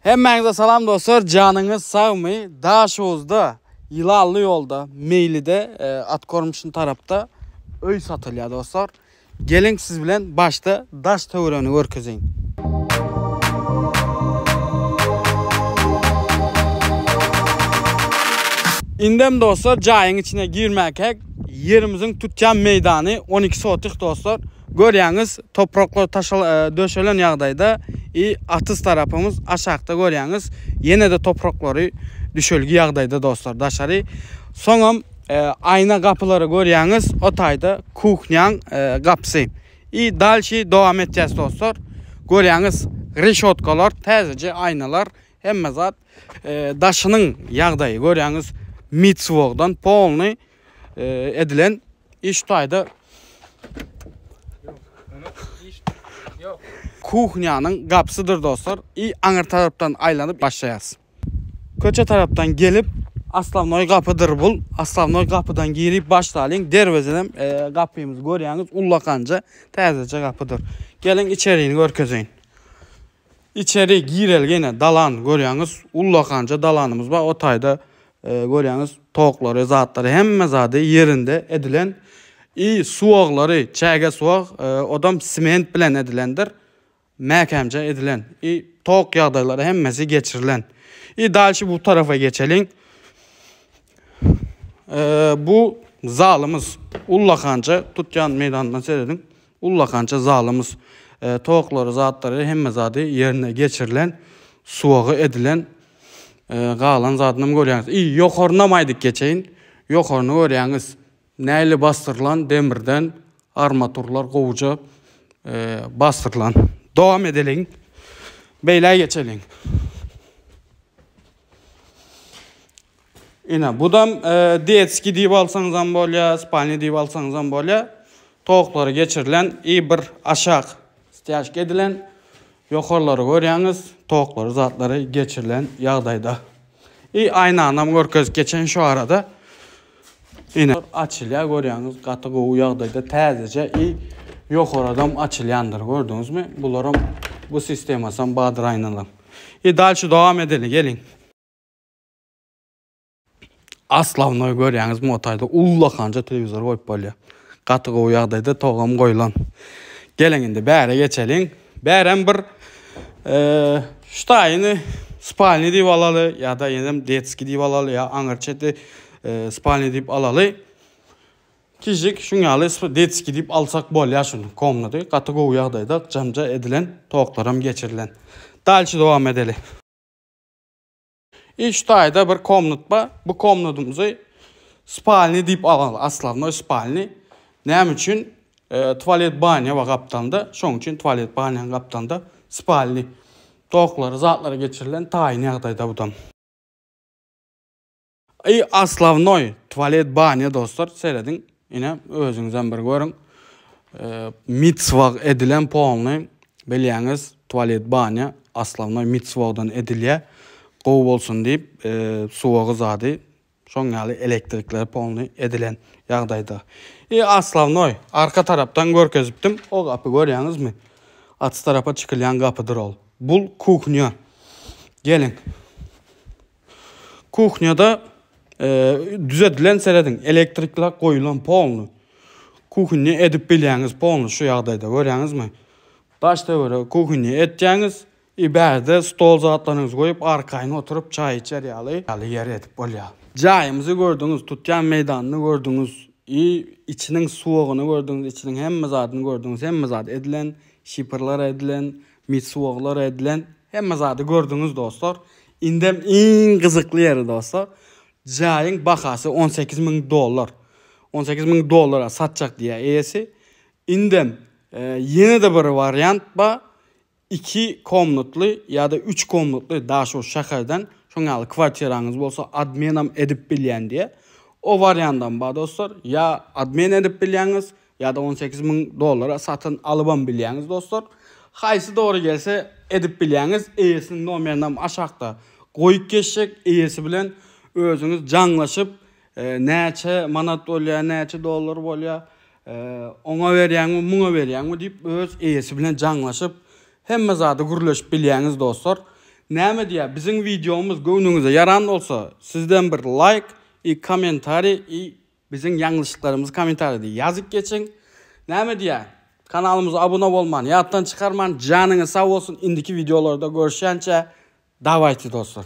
Hemmenize salam dostlar, canınız sağmı, Daşoz'da, İlallı yolda, Meyli'de, Atkormuş'un tarafta öy satılıyor dostlar. Gelin siz bilen başta daş tövreni görkezeyin. İndem dostlar, cayın içine girmek yerimizin tutcan meydanı 12 sotik dostlar. Görüyorsunuz topraklar döşelen yağdayda atız tarafımız aşağıda görüyorsunuz. Yine de toprakları düşölgü yağdayda dostlar daşarı. Sonra ayna kapıları görüyorsunuz. O tayda kuhnyan kapısı. Dalşı devam edeceğiz dostlar. Görüyorsunuz reşotkalar, tezece aynalar hem zat daşının yağdayı görüyorsunuz. Mitsvogdan polni edilen iş tayda kuhnyanın kapısıdır dostlar. Anger taraftan aylanıp başlayacağız. Köçe taraftan gelip Aslavnoy kapıdır bul. Aslavnoy kapıdan girip başlayalım. Dervezeden kapıyımızı görüyorsunuz. Ullakanca tezece kapıdır. Gelin içeriğini görkezeyin. İçeri girel yine dalan görüyorsunuz. Ullakanca dalanımız var. O tayda görüyorsunuz tavukları, zatları hemme zadı yerinde edilen suoqları, çayga suoq odam siment bilen edilendir. Məhkəmcə edilen. Tavuk yağdayları hemmesi geçirilen. Dalşı bu tarafa geçelim. Bu zalımız Ullakanca tutcan meydanından seyredin. Ullakanca zalımız tavukları, zatları hemme zadı yerine geçirilen, suoqu edilen qalan zadını görüyorsunuz. Yoxornamaydık geçeyin. Yoxorunu görüyorsunuz. Neyli bastırılan demirden armaturlar kovuca bastırılan. Devam edelim. Beyler geçelim. Yine budam detski deyip alsanızdan bolya, spalni deyip alsanızdan bolya tavukları geçirilen bir aşağı istiyaç edilen yoxorları görüyorsunuz. Tavukları, zatları geçirilen yağdayda. Aynı anlam görkez geçen şu arada yine açılya görüyorsunuz. Katı qoğu yağdayda tezece yoxor adam açılyandır gördünüz mü? Bunlarım bu sistemasan badır aynalam. Dalşı devam edelim gelin. Aslavnoy görüyorsunuz motayda ullakanca televizor koyup bolya. Katı qoğu yağdayda toğam koyulan. Gelin indi bäre geçelim. Bären bir ştayını spalni deyip alalı ya da yeniden detski deyip alalı ya angarçeti spalni deyip alalı. Kişik şunyalı detski deyip alsak bol ya şunu komnadı. Katı qoğu yağdayda camca edilen tavuklarım geçirilen. Dalşı devam edelim. Ştayda bir komnat var. Bu komnatımızı spalni deyip alalı. Aslavnoy spalni. Neyim için? Tuvalet banya var kaptanda. Şunun için tuvalet banyanın kaptanda spalni. Tavukları, zatları geçirilen tayin yağdayda budam. Aslavnoy tuvalet banya dostlar seyredin. Yine özünüzden bir görün. Mitsvog edilen polni biliyorsunuz tuvalet banya Aslavnoy mitsvogdan edilye qov olsun deyip suoqu zadı şonyalı elektrikler polni edilen yağdayda. Aslavnoy arka taraftan görkeziptim. O kapı görüyorsunuz mu? Atı tarafa çıkılan kapıdır ol. Bul kuhnya. Gelin. Kuhnyada düzetilen seyredin. Elektrikler koyulan polnu. Kuhnya edip biliyorsunuz polnu şu yağdayda görüyorsunuz mu? Daşta göre kuhnya edeceğiniz. İberde stol zatlarınızı koyup arkayına oturup çay içer yalı yer edip bolya. Cayımızı gördünüz, tutcan meydanını gördünüz. İçinin suoğunu gördünüz, içinin hemme zatını gördünüz. Hemme zat edilen, şipırlar edilen, mitsuoqlar edilen hemme zatı gördünüz dostlar. İndem en kızıklı yeri dostlar. Cayın bakası $18.000. $18.000 satacak diye eyesi. İndem yine de bir varyant ba 2 komnatlı ya da 3 komnatlı daha şu şakardan şunyalı kvartiranız olsa adminam edip bilyen diye. O varyandan ba dostlar ya admin edip bilyeniz ya da $18.000 satın alıban bilyeniz dostlar. Haysi doğru gelse edip bilyeniz eyesinin nomerinden aşağıda koyup geçecek eyesi bilen özünüz canlaşıp neçe manat olya neçe dolar olya ona veryen mi buna veryen mi deyip öz eyesi bilen canlaşıp hemme zadı gürleşip bilyeniz dostlar. Näme diýä? Bizim videomuz göwnüňize yaran bolsa, sizden bir like, komentari, bizim ýangyşlyklarymyzy komentarida ýazyp geçiň. Näme diýä? Kanalymyza abone bolman, ýatdan çykarman, janyňyz sag bolsun. Indiki videolarda görüşýänçe, dawaýty dostlar.